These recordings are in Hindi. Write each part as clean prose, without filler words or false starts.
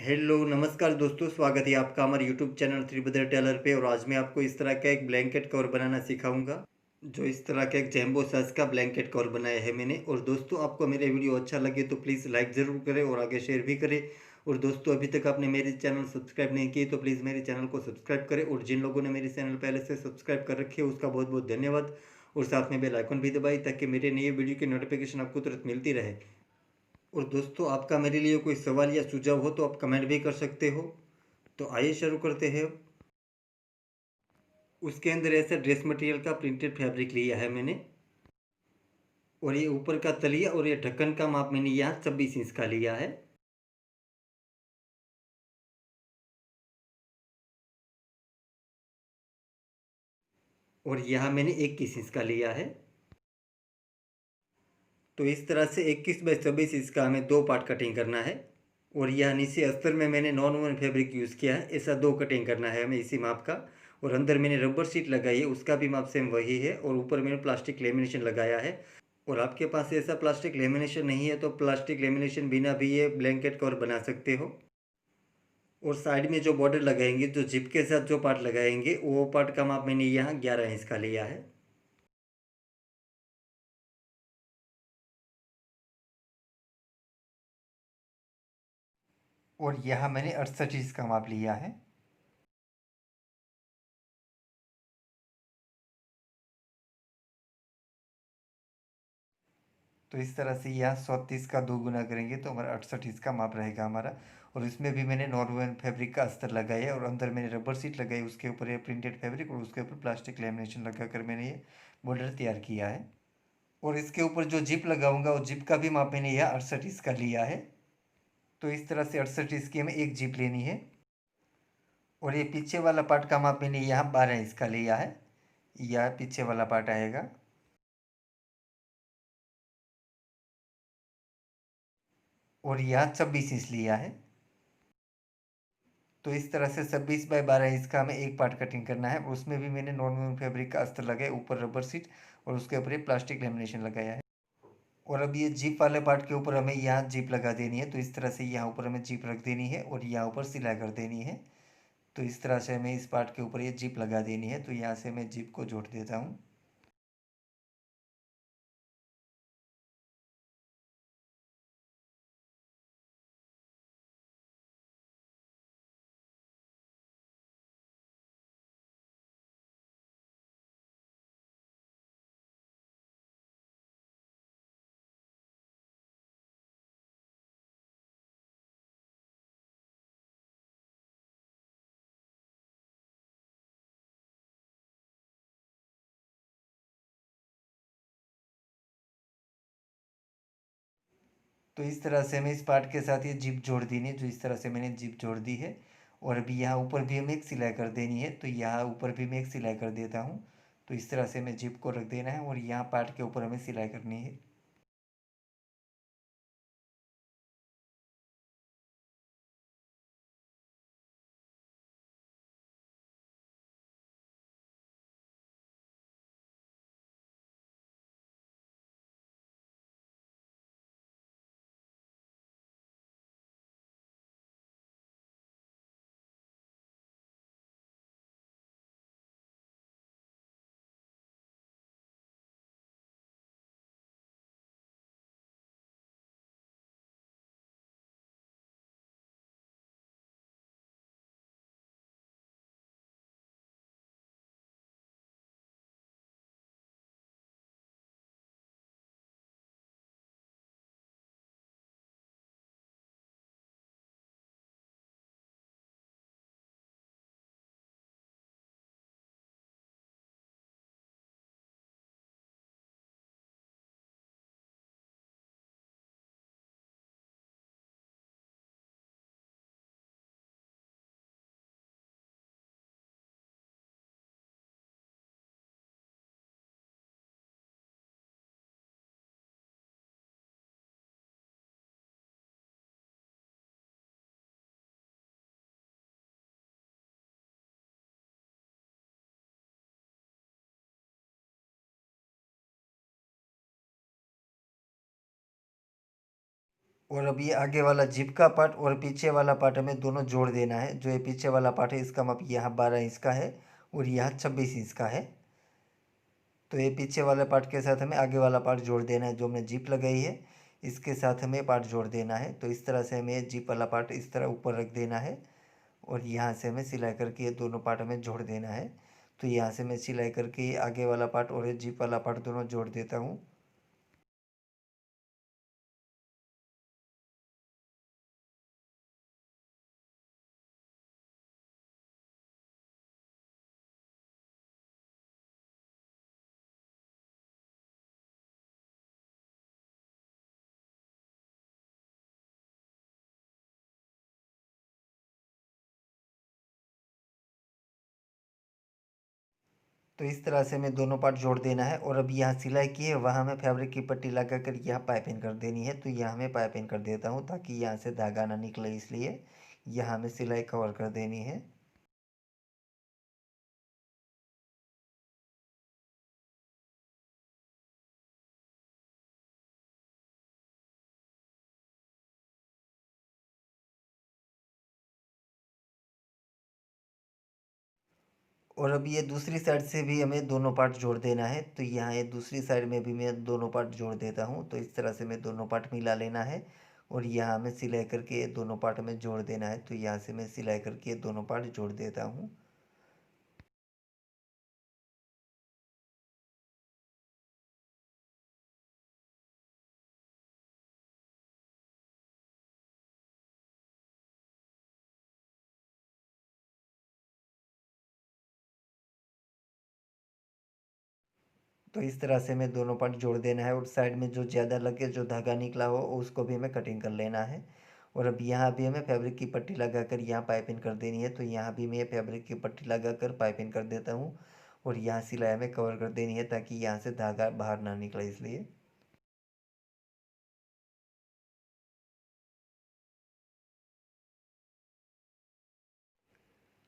हेलो नमस्कार दोस्तों, स्वागत है आपका हमारे यूट्यूब चैनल त्रिभद्र टेलर पे। और आज मैं आपको इस तरह का एक ब्लैंकेट कवर बनाना सिखाऊंगा। जो इस तरह का एक जैम्बो साइज का ब्लैंकेट कवर बनाया है मैंने। और दोस्तों, आपको मेरे वीडियो अच्छा लगे तो प्लीज़ लाइक ज़रूर करें और आगे शेयर भी करें। और दोस्तों, अभी तक आपने मेरे चैनल सब्सक्राइब नहीं किए तो प्लीज़ मेरे चैनल को सब्सक्राइब करें। और जिन लोगों ने मेरे चैनल पहले से सब्सक्राइब कर रखे है उसका बहुत बहुत धन्यवाद। और साथ में बेल आइकन भी दबाई ताकि मेरे नए वीडियो की नोटिफिकेशन आपको तुरंत मिलती रहे। और दोस्तों, आपका मेरे लिए कोई सवाल या सुझाव हो तो आप कमेंट भी कर सकते हो। तो आइए शुरू करते हैं। उसके अंदर ऐसा ड्रेस मटेरियल का प्रिंटेड फैब्रिक लिया है मैंने। और ये ऊपर का तलिया और ये ढक्कन का माप मैंने यहाँ 26 इंच का लिया है। और यहाँ मैंने 21 इंच का लिया है। तो इस तरह से 21 बाई 26 इंच का हमें दो पार्ट कटिंग करना है। और यह नीचे अस्तर में मैंने नॉन वोवन फैब्रिक यूज़ किया है। ऐसा दो कटिंग करना है हमें इसी माप का। और अंदर मैंने रबर शीट लगाई है, उसका भी माप सेम वही है। और ऊपर मैंने प्लास्टिक लेमिनेशन लगाया है। और आपके पास ऐसा प्लास्टिक लेमिनेशन नहीं है तो प्लास्टिक लेमिनेशन बिना भी ये ब्लैंकेट कवर बना सकते हो। और साइड में जो बॉर्डर लगाएंगे, जो जिप के साथ जो पार्ट लगाएंगे, वो पार्ट का माप मैंने यहाँ 11 इंच का लिया है। और यहाँ मैंने 68 इंच का माप लिया है। तो इस तरह से यहाँ 34 का दो गुना करेंगे तो हमारा 68 इंच का माप रहेगा हमारा। और इसमें भी मैंने नॉर्मल फैब्रिक का अस्तर लगाया है और अंदर मैंने रबर सीट लगाई, उसके ऊपर ये प्रिंटेड फैब्रिक और उसके ऊपर प्लास्टिक लेमिनेशन लगा कर मैंने ये बॉर्डर तैयार किया है। और इसके ऊपर जो जिप लगाऊंगा, वो जिप का भी माप मैंने यहाँ 68 इंच का लिया है। तो इस तरह से 68 इंच की हमें एक जिप लेनी है। और ये पीछे वाला पार्ट का माप मैंने यहाँ 12 इंच का लिया है। यह पीछे वाला पार्ट आएगा। और यहाँ 26 इंच लिया है। तो इस तरह से 26 बाई 12 इंच का हमें एक पार्ट कटिंग करना है। उसमें भी मैंने नॉर्मल फैब्रिक का अस्तर लगाया, ऊपर रबर सीट और उसके ऊपर ये प्लास्टिक लेमिनेशन लगाया है। और अब ये जीप वाले पार्ट के ऊपर हमें यहाँ जीप लगा देनी है। तो इस तरह से यहाँ ऊपर हमें जीप रख देनी है और यहाँ ऊपर सिलाई कर देनी है। तो इस तरह से हमें इस पार्ट के ऊपर ये जीप लगा देनी है। तो यहाँ से मैं जीप को जोड़ देता हूँ। तो इस तरह से हमें इस पार्ट के साथ ये जिप जोड़ देनी है। जो इस तरह से मैंने जिप जोड़ दी है। और अभी यहाँ ऊपर भी हमें एक सिलाई कर देनी है। तो यहाँ ऊपर भी मैं एक सिलाई कर देता हूँ। तो इस तरह से हमें जिप को रख देना है और यहाँ पार्ट के ऊपर हमें सिलाई करनी है। और अब ये आगे वाला जिप का पार्ट और पीछे वाला पार्ट हमें दोनों जोड़ देना है। जो ये पीछे वाला पार्ट है इसका माप यहाँ 12 इंच का है और यहाँ 26 इंच का है। तो ये पीछे वाले पार्ट के साथ हमें आगे वाला पार्ट जोड़ देना है। जो हमने जिप लगाई है इसके साथ हमें पार्ट जोड़ देना है। तो इस तरह से हमें ये जिप वाला पार्ट इस तरह ऊपर रख देना है और यहाँ से हमें सिलाई करके ये दोनों पार्ट हमें जोड़ देना है। तो यहाँ से मैं सिलाई करके ये आगे वाला पार्ट और ये जिप वाला पार्ट दोनों जोड़ देता हूँ। तो इस तरह से हमें दोनों पार्ट जोड़ देना है और अब यहाँ सिलाई की है वहाँ हमें फैब्रिक की पट्टी लगा कर यहाँ पाइपिंग कर देनी है। तो यहाँ मैं पाइपिंग कर देता हूँ ताकि यहाँ से धागा ना निकले, इसलिए यहाँ हमें सिलाई कवर कर देनी है। और अब ये दूसरी साइड से भी हमें दोनों पार्ट जोड़ देना है। तो यहाँ ये दूसरी साइड में भी मैं दोनों पार्ट जोड़ देता हूँ। तो इस तरह से मैं दोनों पार्ट मिला लेना है और यहाँ हमें सिलाई करके ये दोनों पार्ट में जोड़ देना है। तो यहाँ से मैं सिलाई करके ये दोनों पार्ट जोड़ देता हूँ। तो इस तरह से हमें दोनों पार्ट जोड़ देना है और साइड में जो ज़्यादा लगे, जो धागा निकला हो उसको भी हमें कटिंग कर लेना है। और अब यहाँ भी हमें फैब्रिक की पट्टी लगाकर यहाँ पाइपिंग कर देनी है। तो यहाँ भी मैं फैब्रिक की पट्टी लगाकर पाइपिंग कर देता हूँ और यहाँ सिलाई में कवर कर देनी है ताकि यहाँ से धागा बाहर ना निकले, इसलिए।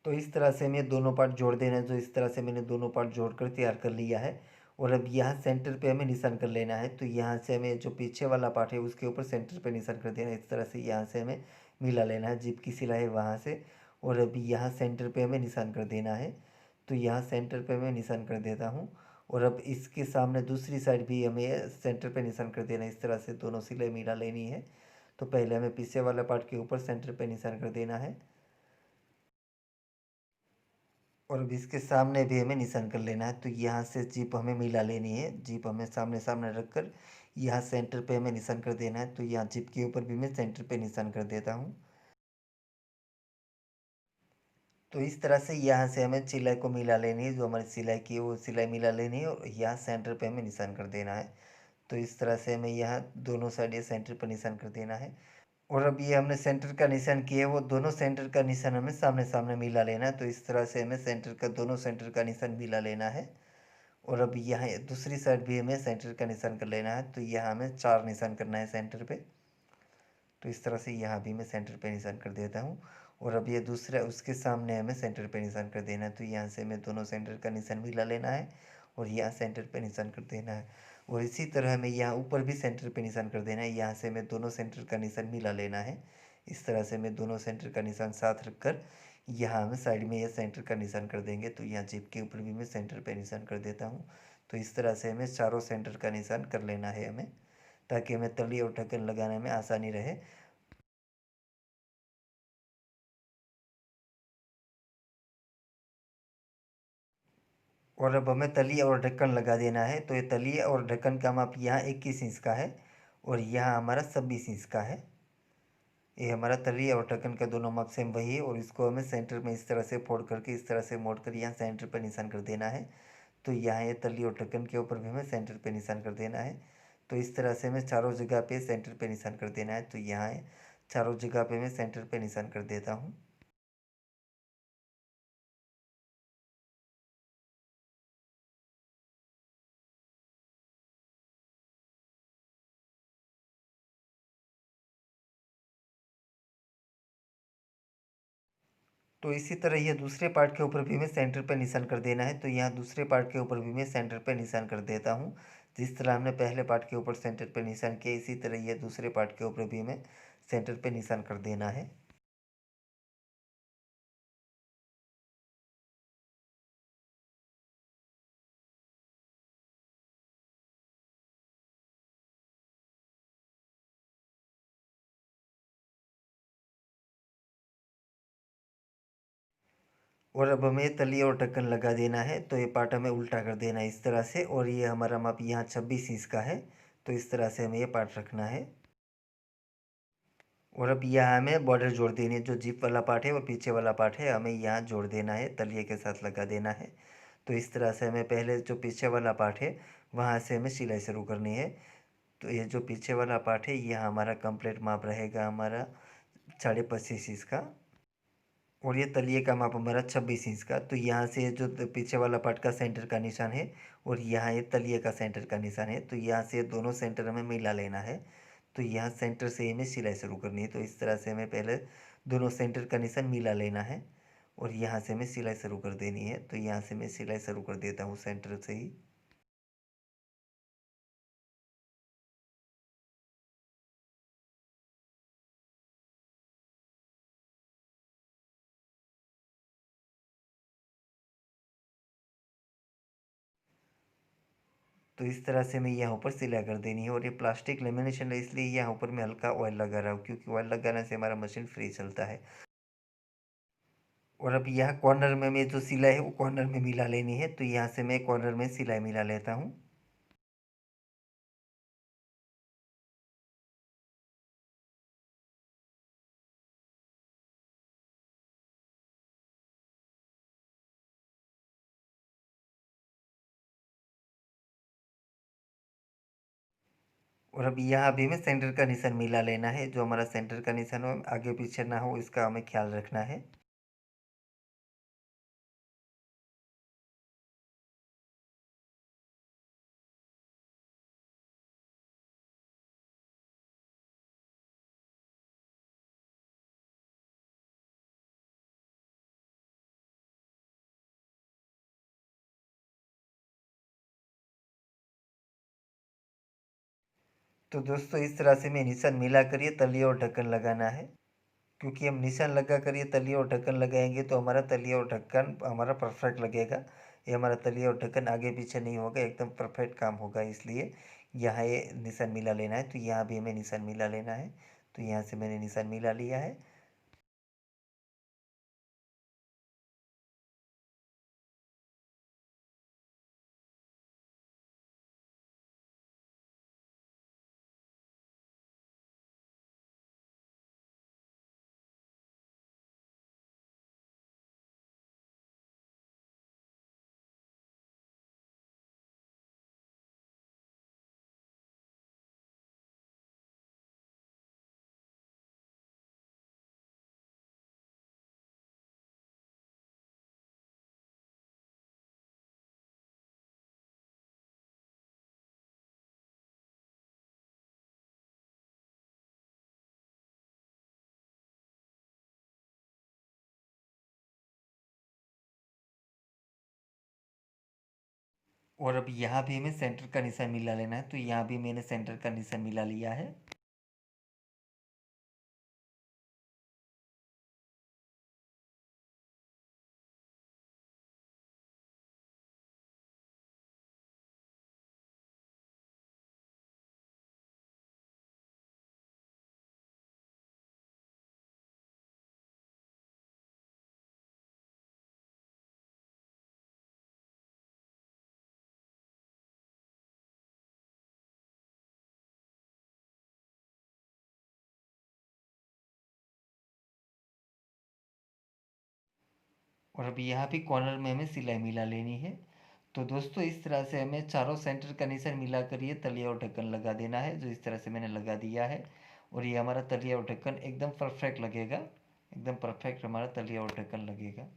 तो इस तरह से हमें दोनों पार्ट जोड़ देना है। जो इस तरह से मैंने दोनों पार्ट जोड़कर तैयार कर लिया है। और अब यहाँ सेंटर पे हमें निशान कर लेना है। तो यहाँ से हमें जो पीछे वाला पार्ट है उसके ऊपर सेंटर पे निशान कर देना है। इस तरह से यहाँ से हमें मिला लेना है, जिप की सिलाई है वहाँ से। और अभी यहाँ सेंटर पे हमें निशान कर देना है। तो यहाँ सेंटर पे मैं निशान कर देता हूँ। और अब इसके सामने दूसरी साइड भी हमें सेंटर पे निशान कर देना है। इस तरह से दोनों सिलाई मिला लेनी है। तो पहले हमें पीछे वाला पार्ट के ऊपर सेंटर पे निशान कर देना है और अब इसके सामने भी हमें निशान कर लेना है। तो यहाँ से जीप हमें मिला लेनी है। जीप हमें सामने सामने रख कर यहाँ सेंटर पे हमें निशान कर देना है। तो यहाँ जीप के ऊपर भी मैं सेंटर पे निशान कर देता हूँ। तो इस तरह से यहाँ से हमें सिलाई को मिला लेनी है। जो हमारी सिलाई की है वो सिलाई मिला लेनी है और यहाँ सेंटर पे हमें निशान कर देना है। तो इस तरह से हमें यहाँ दोनों साइड ये सेंटर पर निशान कर देना है। और अब ये हमने सेंटर का निशान किया है वो दोनों सेंटर का निशान हमें सामने सामने मिला लेना है। तो इस तरह से हमें सेंटर का दोनों सेंटर का निशान मिला लेना है। और अब यहाँ दूसरी साइड भी हमें सेंटर का निशान कर लेना है। तो यहाँ हमें 4 निशान करना है सेंटर पे। तो इस तरह से यहाँ भी मैं सेंटर पे निशान कर देता हूँ। और अब ये दूसरा उसके सामने हमें सेंटर पे निशान कर देना है। तो यहाँ से हमें दोनों सेंटर का निशान मिला लेना है और यहाँ सेंटर पे निशान कर देना है। और इसी तरह हमें यहाँ ऊपर भी सेंटर पे निशान कर देना है। यहाँ से हमें दोनों सेंटर का निशान मिला लेना है। इस तरह से हमें दोनों सेंटर का निशान साथ रख कर यहाँ हम साइड में ये सेंटर का निशान कर देंगे। तो यहाँ जिप के ऊपर भी मैं सेंटर पे निशान कर देता हूँ। तो इस तरह से हमें चारों सेंटर का निशान कर लेना है हमें, ताकि हमें तली और ढक्कन लगाने में आसानी रहे। और अब हमें तली और ढक्कन लगा देना है। तो ये तली और ढक्कन का माप यहाँ 21 इंच का है और यहाँ हमारा 26 इंच का है। ये हमारा तली और ढक्कन का दोनों माप सेम वही है। और इसको हमें सेंटर में इस तरह से फोल्ड करके इस तरह से मोड़ कर यहाँ सेंटर पर निशान कर देना है। तो यहाँ ये तली और ढक्कन के ऊपर भी हमें सेंटर पे निशान कर देना है। तो इस तरह से हमें चारों जगह पे सेंटर पे निशान कर देना है। तो यहाँ चारों जगह पे मैं सेंटर पे निशान कर देता हूँ। तो इसी तरह ये दूसरे पार्ट के ऊपर भी हमें सेंटर पे निशान कर देना है। तो यहाँ दूसरे पार्ट के ऊपर भी मैं सेंटर पे निशान कर देता हूँ। जिस तरह हमने पहले पार्ट के ऊपर सेंटर पे निशान किया, इसी तरह ये दूसरे पार्ट के ऊपर भी हमें सेंटर पे निशान कर देना है। और अब हमें तली और ढक्कन लगा देना है, तो ये पार्ट हमें उल्टा कर देना है इस तरह से, और ये हमारा माप यहाँ 26 इंच का है, तो इस तरह से हमें ये पार्ट रखना है। और अब यहाँ हमें बॉर्डर जोड़ देनी है, जो जिप वाला पार्ट है और पीछे वाला पार्ट है हमें यहाँ जोड़ देना है, तलिए के साथ लगा देना है। तो इस तरह से हमें पहले जो पीछे वाला पार्ट है वहाँ से हमें सिलाई शुरू करनी है। तो ये जो पीछे वाला पार्ट है यह हमारा कंप्लीट माप रहेगा हमारा 25.5 इंच का, और ये तलिए का माप हमारा 26 इंच का। तो यहाँ से जो पीछे वाला पार्ट का सेंटर का निशान है और यहाँ ये तलिए का सेंटर का निशान है, तो यहाँ से दोनों सेंटर हमें मिला लेना है। तो यहाँ सेंटर से हमें सिलाई शुरू करनी है, तो इस तरह से हमें पहले दोनों सेंटर का निशान मिला लेना है और यहाँ से हमें सिलाई शुरू कर देनी है। तो यहाँ से मैं सिलाई शुरू कर देता हूँ सेंटर से ही। तो इस तरह से मैं यहाँ ऊपर सिलाई कर देनी है, और ये प्लास्टिक लेमिनेशन है इसलिए यहाँ ऊपर मैं हल्का ऑयल लगा रहा हूँ, क्योंकि ऑयल लगाने से हमारा मशीन फ्री चलता है। और अब यहाँ कॉर्नर में मैं जो सिलाई है वो कॉर्नर में मिला लेनी है, तो यहाँ से मैं कॉर्नर में सिलाई मिला लेता हूँ। और अब यहाँ भी हमें सेंटर का निशान मिला लेना है, जो हमारा सेंटर का निशान हो आगे पीछे ना हो इसका हमें ख्याल रखना है। तो दोस्तों इस तरह से मैं निशान मिला कर ये तलिए और ढक्कन लगाना है, क्योंकि हम निशान लगा कर ये तलिए और ढक्कन लगाएंगे तो हमारा तलिए और ढक्कन हमारा परफेक्ट लगेगा। ये हमारा तलिए और ढक्कन आगे पीछे नहीं होगा, एकदम परफेक्ट काम होगा, इसलिए यहाँ ये निशान मिला लेना है। तो यहाँ भी हमें निशान मिला लेना है, तो यहाँ से मैंने निशान मिला लिया है। और अब यहाँ भी हमें सेंटर का निशान मिला लेना है, तो यहाँ भी मैंने सेंटर का निशान मिला लिया है। और अब यहाँ भी कॉर्नर में हमें सिलाई मिला लेनी है। तो दोस्तों इस तरह से हमें चारों सेंटर का निशान मिला कर ये तलिया और ढक्कन लगा देना है, जो इस तरह से मैंने लगा दिया है। और ये हमारा तलिया और ढक्कन एकदम परफेक्ट लगेगा, एकदम परफेक्ट हमारा तलिया और ढक्कन लगेगा।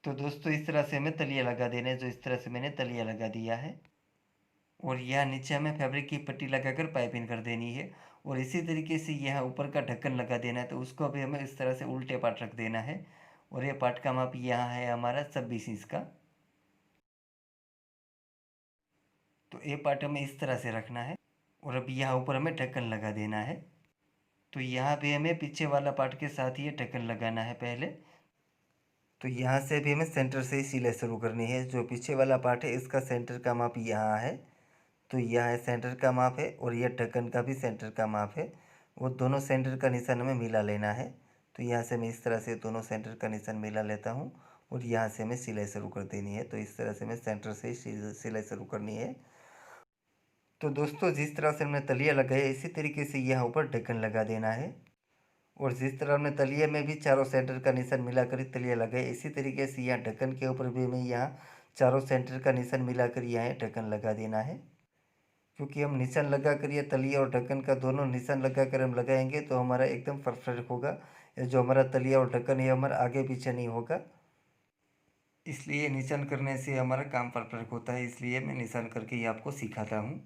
तो दोस्तों इस तरह से हमें तलिया लगा देना है, जो इस तरह से मैंने तलिया लगा दिया है। और यहाँ नीचे हमें फैब्रिक की पट्टी लगाकर पाइपिंग कर देनी है। और इसी तरीके से यहाँ ऊपर का ढक्कन लगा देना है, तो उसको भी हमें इस तरह से उल्टे पाट रख देना है। और ये पाट का माप यहाँ है हमारा 26 इंच का। तो ये पार्ट हमें इस तरह से रखना है। और अब यहाँ ऊपर हमें ढक्कन लगा देना है। तो यहाँ भी हमें पीछे वाला पार्ट के साथ ये ढक्कन लगाना है पहले। तो यहाँ से भी हमें सेंटर से ही सिलाई शुरू करनी है। जो पीछे वाला पार्ट है इसका सेंटर का माप यहाँ है, तो यह है सेंटर का माप है। और यह ढक्कन का भी सेंटर का माप है। वो दोनों सेंटर का निशान हमें मिला लेना है। तो यहाँ से मैं इस तरह से दोनों सेंटर का निशान मिला लेता हूँ। और यहाँ से हमें सिलाई शुरू कर देनी है। तो इस तरह से हमें सेंटर से ही सिलाई शुरू करनी है। तो दोस्तों जिस तरह से हमने तलिया लगाया इसी तरीके से यहाँ ऊपर ढक्कन लगा देना है। और जिस तरह हमने तलिए में भी चारों सेंटर का निशान मिलाकर तलिया लगाया, इसी तरीके से यहाँ ढक्कन के ऊपर भी हमें यहाँ चारों सेंटर का निशान मिलाकर यहाँ ढक्कन लगा देना है। क्योंकि हम निशान लगाकर ये तलिया और ढक्कन का दोनों निशान लगाकर हम लगाएंगे तो हमारा एकदम परफेक्ट होगा। ये जो हमारा तलिया और ढक्कन है हमारा आगे पीछे नहीं होगा। इसलिए निशान करने से हमारा काम परफेक्ट होता है, इसलिए मैं निशान करके ही आपको सिखाता हूँ।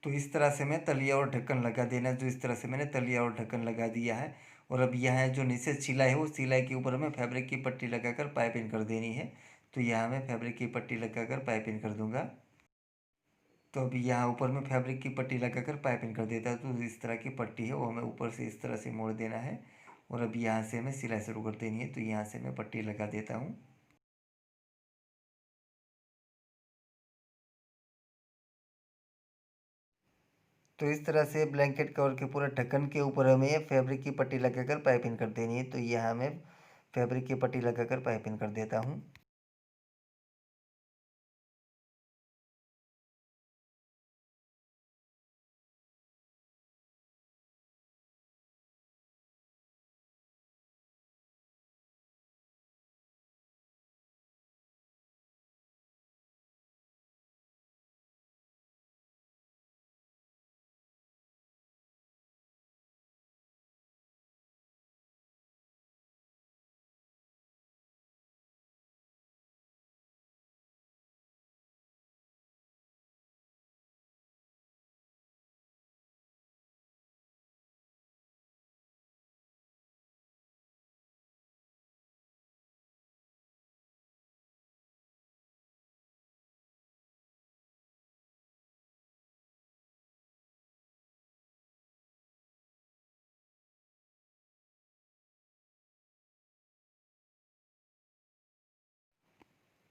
तो इस तरह से मैं तलिया और ढक्कन लगा देना है, जो इस तरह से मैंने तलिया और ढक्कन लगा दिया है। और अब यहाँ जो नीचे सिलाई है वो सिलाई के ऊपर हमें फैब्रिक की पट्टी लगाकर पाइपिंग कर देनी है। तो यहाँ मैं फैब्रिक की पट्टी लगाकर पाइपिंग कर दूंगा। तो अभी यहाँ ऊपर में फैब्रिक की पट्टी लगाकर पाइपिंग कर देता है। तो इस तरह की पट्टी है वो हमें ऊपर से इस तरह से मोड़ देना है। और अब यहाँ से हमें सिलाई शुरू कर देनी है। तो यहाँ से मैं पट्टी लगा देता हूँ। तो इस तरह से ब्लैंकेट कवर के पूरे ढक्कन के ऊपर हमें फैब्रिक की पट्टी लगाकर पाइपिंग कर देनी है। तो यहाँ मैं फैब्रिक की पट्टी लगाकर पाइपिंग कर देता हूँ।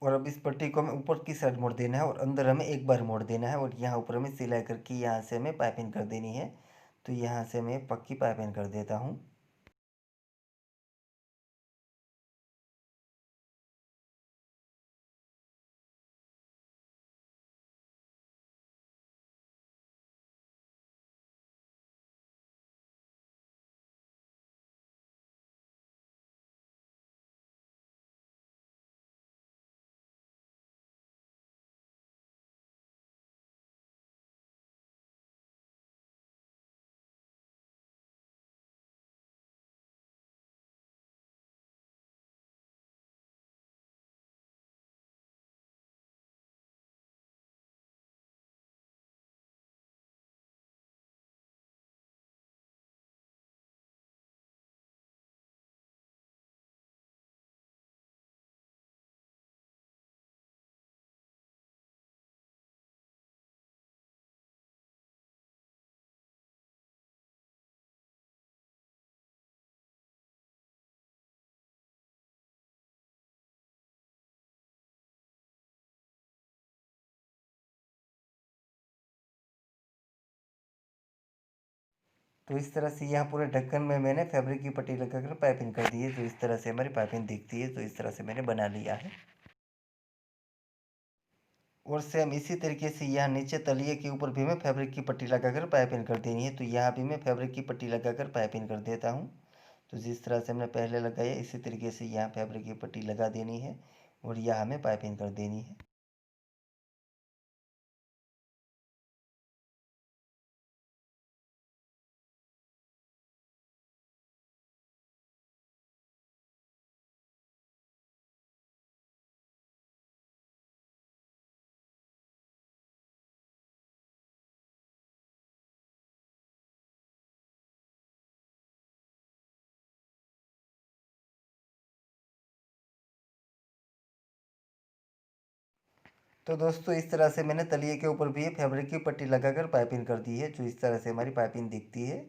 और अब इस पट्टी को हमें ऊपर की साइड मोड़ देना है और अंदर हमें एक बार मोड़ देना है और यहाँ ऊपर हमें सिलाई करके यहाँ से हमें पाइपिंग कर देनी है। तो यहाँ से मैं पक्की पाइपिंग कर देता हूँ। तो इस तरह से यहाँ पूरे ढक्कन में मैंने फैब्रिक की पट्टी लगाकर पाइपिंग कर दी है। तो इस तरह से हमारी पाइपिंग दिखती है। तो इस तरह से मैंने बना लिया है। और सेम इसी तरीके से यहाँ नीचे तलिए के ऊपर भी मैं फैब्रिक की पट्टी लगाकर पाइपिंग कर देनी है। तो यहाँ भी मैं फैब्रिक की पट्टी लगाकर पाइपिंग कर देता हूँ। तो जिस तरह से हमने पहले लगाया इसी तरीके से यहाँ फैब्रिक की पट्टी लगा देनी है और यहाँ हमें पाइपिंग कर देनी है। तो दोस्तों इस तरह से मैंने तलिए के ऊपर भी फैब्रिक की पट्टी लगाकर पाइपिंग कर दी है। जो इस तरह से हमारी पाइपिंग दिखती है।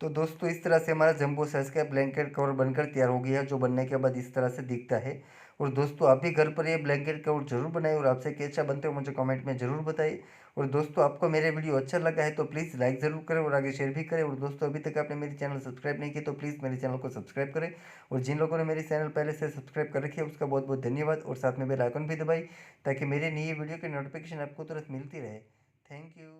तो दोस्तों इस तरह से हमारा जंबो साइज का ब्लैंकेट कवर बनकर तैयार हो गया, जो बनने के बाद इस तरह से दिखता है। और दोस्तों आप भी घर पर ये ब्लैंकेट कवर जरूर बनाएं और आपसे कैसा बनते हो मुझे कमेंट में ज़रूर बताइए। और दोस्तों आपको मेरे वीडियो अच्छा लगा है तो प्लीज़ लाइक ज़रूर करें और आगे शेयर भी करें। और दोस्तों अभी तक आपने मेरी चैनल सब्सक्राइब नहीं की तो प्लीज़ मेरे चैनल को सब्सक्राइब करें। और जिन लोगों ने मेरी चैनल पहले से सब्सक्राइब कर रखी है उसका बहुत बहुत धन्यवाद। और साथ में बेल आइकन भी दबाई ताकि मेरी नई वीडियो की नोटिफिकेशन आपको तुरंत मिलती रहे। Thank you.